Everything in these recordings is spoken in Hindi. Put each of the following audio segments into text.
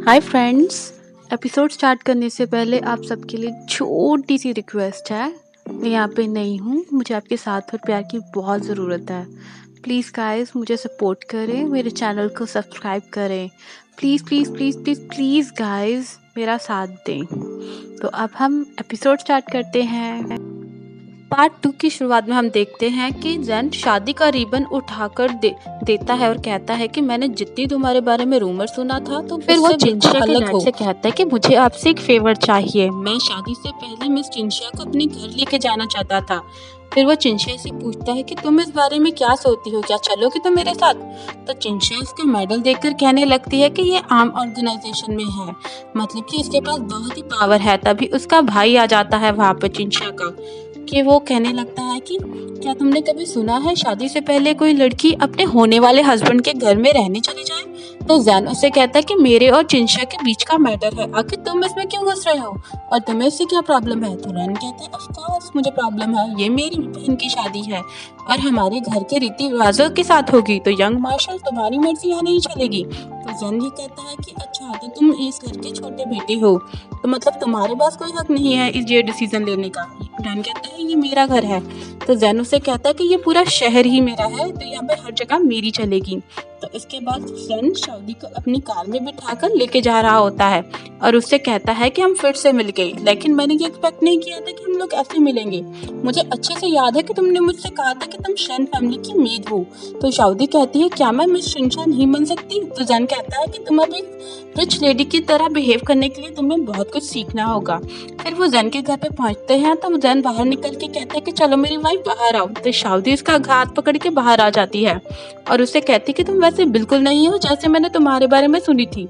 Hi friends. एपिसोड स्टार्ट करने से पहले आप सबके लिए छोटी सी रिक्वेस्ट है। मैं यहाँ पे नई हूँ, मुझे आपके साथ और प्यार की बहुत ज़रूरत है। प्लीज़ गाइस मुझे सपोर्ट करें, मेरे चैनल को सब्सक्राइब करें। Please please please please please guys मेरा साथ दें। तो अब हम एपिसोड स्टार्ट करते हैं। पार्ट 2 की शुरुआत में हम देखते हैं कि जैन शादी का रिबन उठाकर देता है और कहता है कि मैंने जितनी तुम्हारे बारे में रूमर सुना था तो फिर वो चिंशिया के डैड से कहता है कि मुझे आपसे एक फेवर चाहिए। मैं शादी से पहले मिस चिंशिया को अपने घर लेके जाना चाहता था। फिर वो चिंशिया से पूछता है कि तुम इस बारे में क्या सोचती हो, क्या चलोगे तुम मेरे साथ? तो चिंशिया उसका मेडल देखकर कहने लगती है कि ये आर्म ऑर्गेनाइजेशन में है, मतलब कि इसके पास बहुत ही पावर है। तभी उसका भाई आ जाता है वहाँ पे चिंशिया का, कि वो कहने लगता है कि क्या तुमने कभी सुना है शादी से पहले कोई लड़की अपने होने वाले हस्बैंड के घर में रहने चली जाए? तो जैन उससे कहता है कि मेरे और चिंशिया के बीच का मैटर है, आखिर तुम इसमें क्यों घुस रहे हो और तुम्हें इससे क्या प्रॉब्लम है? तो रैन कहता है ऑफ कोर्स मुझे प्रॉब्लम है, ये मेरी बहन की शादी है और हमारे घर के रीति रिवाजों के साथ होगी, तो यंग मार्शल तुम्हारी मर्जी यहाँ नहीं चलेगी। तो जैन ये कहता है कि अच्छा तो तुम इस घर के छोटे बेटे हो, तो मतलब तुम्हारे पास कोई हक नहीं है इस ये डिसीजन लेने का। रैन कहता है ये मेरा घर है। तो जैन उसे कहता है कि ये पूरा शहर ही मेरा है, तो यहाँ पे हर जगह मेरी चलेगी। तो इसके बाद जैन शादी को अपनी कार में बिठाकर लेके जा रहा होता है और उससे कहता है कि हम फिर से मिल गए, लेकिन मैंने ये एक्सपेक्ट नहीं किया था कि हम लोग ऐसे मिलेंगे। मुझे अच्छे से याद है कि तुमने मुझसे कहा था कि तुम शन फैमिली की मेड हो। तो शादी कहती है क्या मैं मिस शिनशा नहीं बन सकती? तो जैन कहता है कि तुम अब एक रिच लेडी की तरह बिहेव करने के लिए तुम्हें बहुत कुछ सीखना होगा। फिर वो जैन के घर पे पहुंचते हैं तो जैन बाहर निकल के कहता है कि चलो मेरी वाइफ बाहर आओ। तो शादी उसका हाथ पकड़ के बाहर आ जाती है और उसे कहती है कि तुम वैसे बिल्कुल नहीं हो जैसे मैंने तुम्हारे बारे में सुनी थी।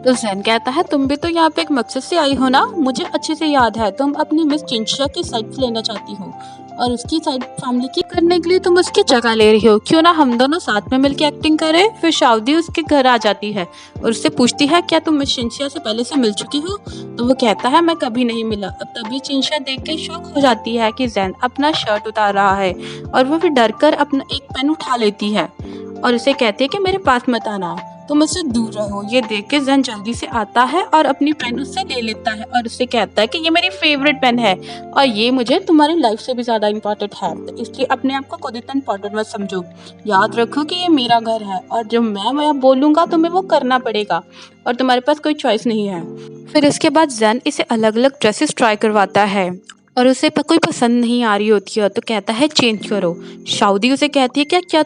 तो जैन कहता है तुम भी तो यहाँ पे एक मकसद से आई हो ना, मुझे अच्छे से याद है। तुम अपनी मिस चिंशिया की साइड लेना चाहती हो और उसकी साइड फैमिली की करने के लिए तुम उसकी जगह ले रही हो, क्यों ना हम दोनों साथ में मिलकर एक्टिंग करें? फिर शादी उसके घर आ जाती है और उससे पूछती है क्या तुम मिस चिंशिया से पहले से मिल चुकी हो? तो वो कहता है मैं कभी नहीं मिला। अब तभी चिंशिया देख के शॉक हो जाती है कि जैन अपना शर्ट उतार रहा है और वो फिर डर कर अपना एक पेन उठा लेती है और उसे कहती है कि मेरे पास मत आना, तुम उससे दूर रहो। ये देख के जैन जल्दी से आता है और अपनी पेन उससे ले लेता है और उससे कहता है कि ये मेरी फेवरेट पेन है और ये मुझे तुम्हारी लाइफ से भी ज्यादा इम्पोर्टेंट है, तो इसलिए अपने आप को खुद इतना इम्पोर्टेंट मत समझो। याद रखो कि ये मेरा घर है और जो मैं बोलूंगा तुम्हें वो करना पड़ेगा और तुम्हारे पास कोई चॉइस नहीं है। फिर इसके बाद जैन इसे अलग अलग ड्रेसेस ट्राई करवाता है और उसे कोई पसंद नहीं आ रही होती है तो कहता है चेंज करो। शादी उसे कहती है क्या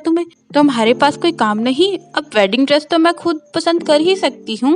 तुम्हारे पास कोई काम नहीं? अब वेडिंग ड्रेस तो मैं खुद पसंद कर ही सकती हूँ।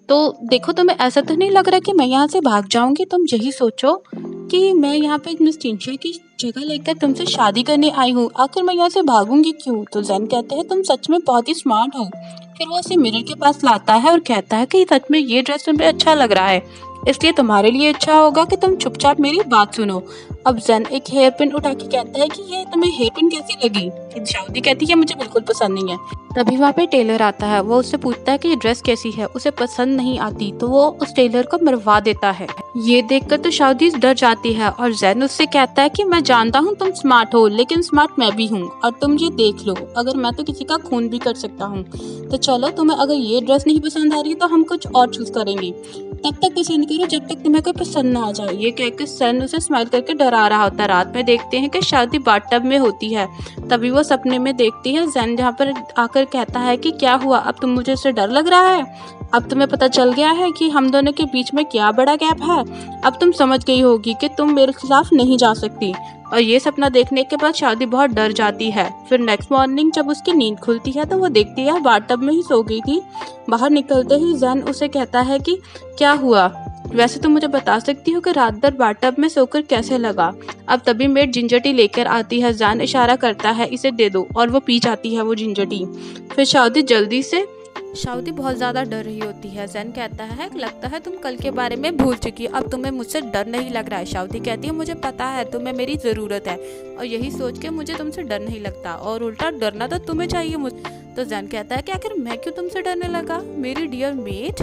तो देखो तुम्हें ऐसा तो नहीं लग रहा कि मैं यहाँ से भाग जाऊंगी? तुम यही सोचो कि मैं यहाँ पे मिस चिंशिया की जगह लेकर तुमसे शादी करने आई हूँ, आखिर मैं यहाँ से भागूंगी क्यों? तो जैन कहते हैं तुम सच में बहुत ही स्मार्ट हो। फिर वो उसे मिरर के पास लाता है और कहता है कि सच में ये ड्रेस तुम्हें अच्छा लग रहा है, इसलिए तुम्हारे लिए अच्छा होगा कि तुम चुपचाप मेरी बात सुनो। अब जैन एक हेयर पिन उठा के कहता है कि ये तुम्हें हेयर पिन कैसी लगी? शादी कहती है मुझे बिल्कुल पसंद नहीं है। तभी वहाँ पे टेलर आता है, वो उससे पूछता है कि ये ड्रेस कैसी है, उसे पसंद नहीं आती तो वो उस टेलर को मरवा देता है। ये देखकर तो शादी डर जाती है और जैन उससे कहता है कि मैं जानता हूँ तुम स्मार्ट हो, लेकिन स्मार्ट मैं भी हूँ और तुम ये देख लो अगर मैं तो किसी का खून भी कर सकता हूँ। तो चलो तुम्हें अगर ये ड्रेस नहीं पसंद आ रही तो हम कुछ और चूज करेंगे, तब तक पसंद करो जब तक तुम्हें कोई पसंद ना आ जाए। ये कहकर सन उसे स्माइल करके डरा रहा होता है। रात में देखते हैं कि शादी बाथटब में होती है। तभी वो सपने में देखती है जैन जहाँ पर आकर कहता है कि क्या हुआ, अब तुम मुझे से डर लग रहा है? अब तुम्हें पता चल गया है कि हम दोनों के बीच में क्या बड़ा गैप है? अब तुम समझ गई होगी कि तुम मेरे खिलाफ नहीं जा सकती। और ये सपना देखने के बाद शादी बहुत डर जाती है। फिर नेक्स्ट मॉर्निंग जब उसकी नींद खुलती है तो वो देखती है बाथटब में ही सो गई थी। बाहर निकलते ही जैन उसे कहता है कि क्या हुआ, वैसे तुम मुझे बता सकती हो कि रात भर बाथटब में सोकर कैसे लगा? अब तभी मेड जिंजर टी लेकर आती है। जैन इशारा करता है इसे दे दो और वो पी जाती है वो जिंजर टी। फिर शादी बहुत ज्यादा डर रही होती है। जैन कहता है लगता है तुम कल के बारे में भूल चुकी, अब तुम्हें मुझसे डर नहीं लग रहा है। शादी कहती है मुझे पता है तुम्हें मेरी जरूरत है और यही सोच के मुझे तुमसे डर नहीं लगता और उल्टा डरना तो तुम्हें चाहिए मुझे। तो जैन कहता है कि आखिर मैं क्यों तुमसे डरने लगा मेरी डियर मेट?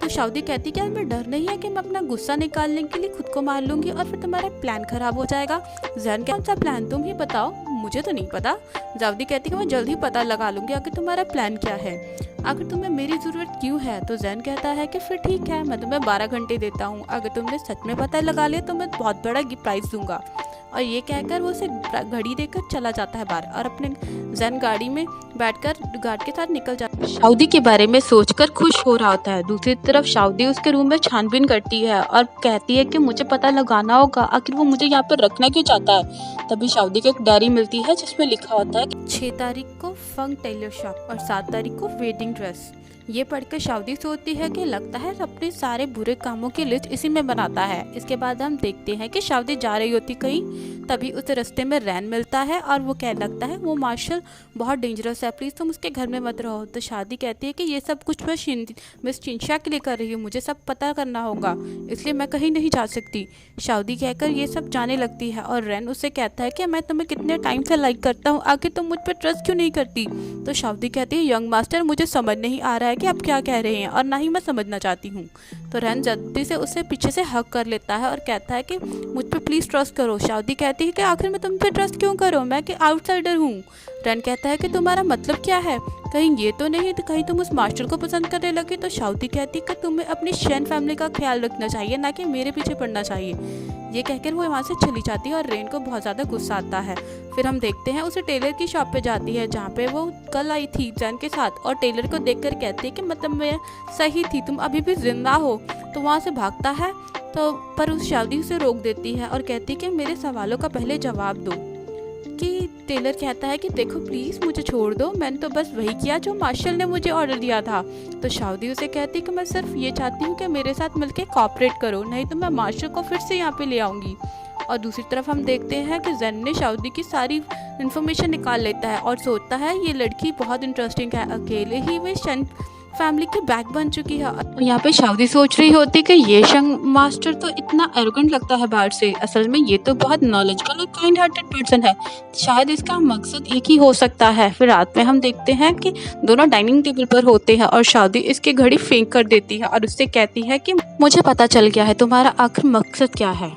तो शादी कहती क्या मैं डर नहीं है कि मैं अपना गुस्सा निकालने के लिए खुद को मार लूंगी और फिर तुम्हारा प्लान खराब हो जाएगा। जैन कौन सा प्लान तुम ही बताओ, मुझे तो नहीं पता। जावदी कहती है कि मैं जल्द ही पता लगा लूँगी आखिर तुम्हारा प्लान क्या है, आखिर तुम्हें मेरी ज़रूरत क्यों है। तो जैन कहता है कि फिर ठीक है, मैं तुम्हें 12 घंटे देता हूँ, अगर तुमने सच में पता लगा लिया तो मैं बहुत बड़ा प्राइज़ दूंगा। और ये कहकर वो उसे घड़ी देकर चला जाता है बाहर और अपने जैन गाड़ी में बैठकर गार्ड के साथ निकल जाता है। शाउदी के बारे में सोचकर खुश हो रहा होता है। दूसरी तरफ शाउदी उसके रूम में छानबीन करती है और कहती है कि मुझे पता लगाना होगा आखिर वो मुझे यहाँ पर रखना क्यों चाहता है। तभी शाउदी को एक डायरी मिलती है जिसमें लिखा होता है कि 6 तारीख को फंग टेलर शॉप और 7 तारीख को वेडिंग ड्रेस। ये पढ़कर शाउदी सोचती है कि लगता है अपने सारे बुरे कामों की लिस्ट इसी में बनाता है। इसके बाद हम देखते हैं कि शाउदी जा रही होती कहीं, तभी उस रास्ते में रैन मिलता है और वो कह लगता है वो मार्शल बहुत डेंजरस है, प्लीज़ तुम उसके घर में मत रहो। तो शादी कहती है कि ये सब कुछ मैं मिस चिंशा के लिए कर रही हूँ, मुझे सब पता करना होगा, इसलिए मैं कहीं नहीं जा सकती। शाउदी कहकर ये सब जाने लगती है और रैन उससे कहता है कि मैं तुम्हें कितने टाइम से लाइक करता हूँ, आखिर तुम मुझ पर ट्रस्ट क्यों नहीं करती। तो शाउदी कहती है यंग मास्टर मुझे समझ नहीं आ रहा है कि आप क्या कह रहे हैं और ना ही मैं समझना चाहती हूँ। तो रैन जल्दी से उसे पीछे से हक कर लेता है और कहता है कि मुझ पे प्लीज़ ट्रस्ट करो। शाउदी कहती है कि आखिर मैं तुम पे ट्रस्ट क्यों करूँ, मैं कि आउटसाइडर हूँ। रैन कहता है कि तुम्हारा मतलब क्या है, कहीं ये तो नहीं तो कहीं तुम उस मास्टर को पसंद करने लगे। तो शाउदी कहती है कि तुम्हें अपनी शैन फैमिली का ख्याल रखना चाहिए, ना कि मेरे पीछे पड़ना चाहिए। ये कहकर वो वहाँ से चली जाती है और रेन को बहुत ज़्यादा गुस्सा आता है। फिर हम देखते हैं उसे टेलर की शॉप पे जाती है जहाँ पे वो कल आई थी जैन के साथ, और टेलर को देखकर कहती है कि मतलब मैं सही थी, तुम अभी भी जिंदा हो। तो वहाँ से भागता है तो पर उस शादी उसे रोक देती है और कहती है कि मेरे सवालों का पहले जवाब दो। कि टेलर कहता है कि देखो प्लीज़ मुझे छोड़ दो, मैंने तो बस वही किया जो मार्शल ने मुझे ऑर्डर दिया था। तो शादी उसे कहती है कि मैं सिर्फ ये चाहती हूँ कि मेरे साथ मिलकर कॉपरेट करो, नहीं तो मैं मार्शल को फिर से यहाँ पे ले आऊँगी। और दूसरी तरफ हम देखते हैं कि जैन ने शादी की सारी इन्फॉर्मेशन निकाल लेता है और सोचता है ये लड़की बहुत इंटरेस्टिंग है, अकेले ही वे शन फैमिली की बैक बन चुकी है। और यहाँ पे शादी सोच रही होती कि ये शंग मास्टर तो इतना एरोगेंट लगता है बाहर से, असल में ये तो बहुत नॉलेजेबल और काइंड हार्टेड पर्सन है, शायद इसका मकसद एक ही हो सकता है। फिर रात में हम देखते हैं कि दोनों डाइनिंग टेबल पर होते हैं और शादी इसकी घड़ी फेंक कर देती है और उससे कहती है कि मुझे पता चल गया है तुम्हारा आखिर मकसद क्या है।